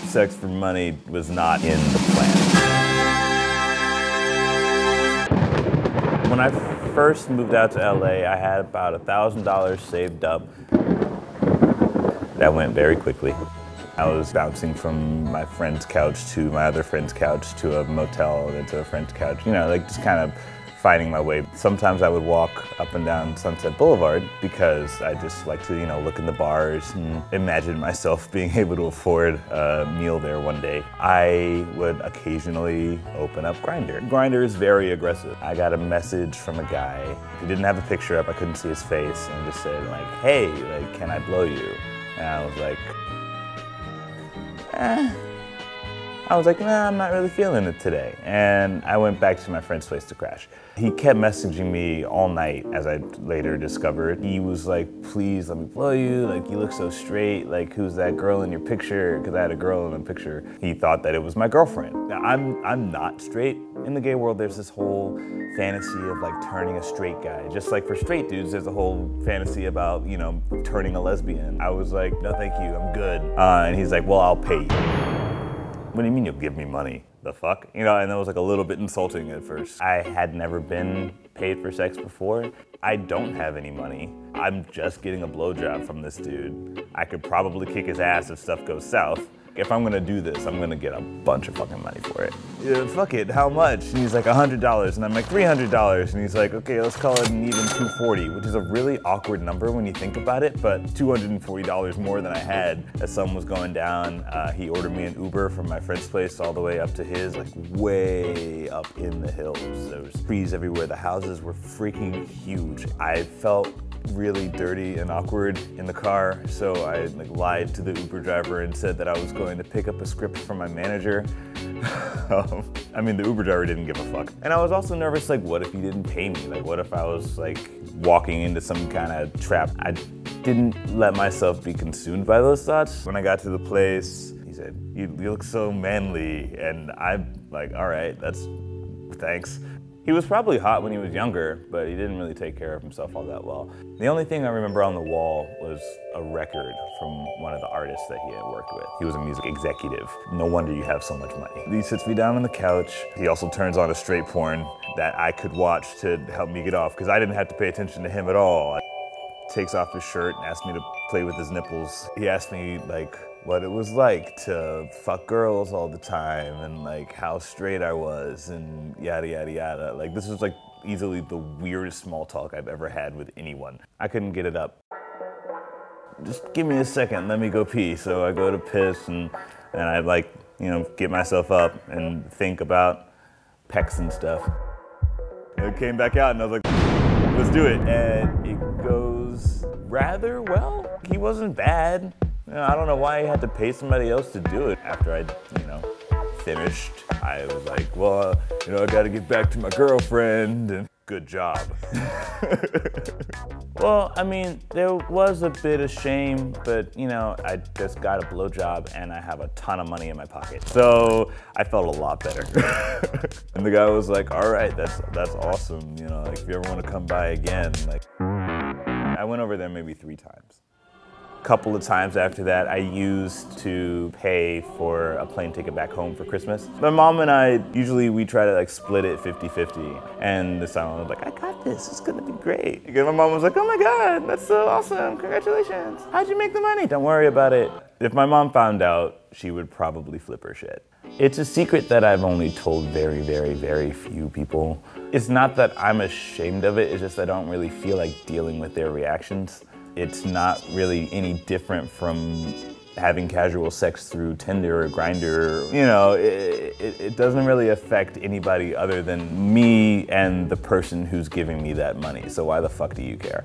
sex for money was not in the plan. When I first moved out to LA, I had about $1,000 saved up. That went very quickly. I was bouncing from my friend's couch to my other friend's couch to a motel, then to a friend's couch, you know, like just kind of finding my way. Sometimes I would walk up and down Sunset Boulevard because I just like to, you know, look in the bars and imagine myself being able to afford a meal there one day. I would occasionally open up Grindr. Grindr is very aggressive. I got a message from a guy. He didn't have a picture up, I couldn't see his face, and just said like, hey, like, can I blow you? And I was like, nah, I'm not really feeling it today. And I went back to my friend's place to crash. He kept messaging me all night, as I later discovered. He was like, please let me blow you, like you look so straight, like who's that girl in your picture? Because I had a girl in the picture. He thought that it was my girlfriend. Now, I'm not straight. In the gay world, there's this whole fantasy of like turning a straight guy. Just like for straight dudes, there's a whole fantasy about, you know, turning a lesbian. I was like, no thank you, I'm good. And he's like, well, I'll pay you. What do you mean you'll give me money? The fuck? You know, and that was like a little bit insulting at first. I had never been paid for sex before. I don't have any money. I'm just getting a blowjob from this dude. I could probably kick his ass if stuff goes south. If I'm gonna do this, I'm gonna get a bunch of fucking money for it. Yeah, fuck it, how much? And he's like, $100, and I'm like, $300. And he's like, okay, let's call it an even $240, which is a really awkward number when you think about it, but $240 more than I had as sun was going down. He ordered me an Uber from my friend's place all the way up to his, like way up in the hills. There was trees everywhere, the houses were freaking huge. I felt really dirty and awkward in the car, so I like lied to the Uber driver and said that I was going to pick up a script from my manager. I mean, the Uber driver didn't give a fuck. And I was also nervous, like, what if he didn't pay me? Like, what if I was like walking into some kind of trap? I didn't let myself be consumed by those thoughts. When I got to the place, he said, you look so manly, and I'm like, all right, thanks. He was probably hot when he was younger, but he didn't really take care of himself all that well. The only thing I remember on the wall was a record from one of the artists that he had worked with. He was a music executive. No wonder you have so much money. He sits me down on the couch. He also turns on a straight porn that I could watch to help me get off, because I didn't have to pay attention to him at all. Takes off his shirt and asks me to play with his nipples. He asked me like what it was like to fuck girls all the time and like how straight I was and yada yada yada. Like this was like easily the weirdest small talk I've ever had with anyone. I couldn't get it up. Just give me a second, let me go pee. So I go to piss and I like, you know, get myself up and think about pecs and stuff. And I came back out and I was like, let's do it. And it goes rather well. He wasn't bad. You know, I don't know why I had to pay somebody else to do it. After I, you know, finished, I was like, well, you know, I gotta get back to my girlfriend, and good job. Well, I mean, there was a bit of shame, but you know, I just got a blowjob and I have a ton of money in my pocket. So I felt a lot better. And the guy was like, all right, that's awesome. You know, like if you ever want to come by again, like, I went over there maybe 3 times. Couple of times after that, I used to pay for a plane ticket back home for Christmas. My mom and I, usually we try to like split it 50-50. And this time I was like, I got this, it's gonna be great. And my mom was like, oh my God, that's so awesome, congratulations. How'd you make the money? Don't worry about it. If my mom found out, she would probably flip her shit. It's a secret that I've only told very, very, very few people. It's not that I'm ashamed of it, it's just I don't really feel like dealing with their reactions. It's not really any different from having casual sex through Tinder or Grindr. You know, it doesn't really affect anybody other than me and the person who's giving me that money. So why the fuck do you care?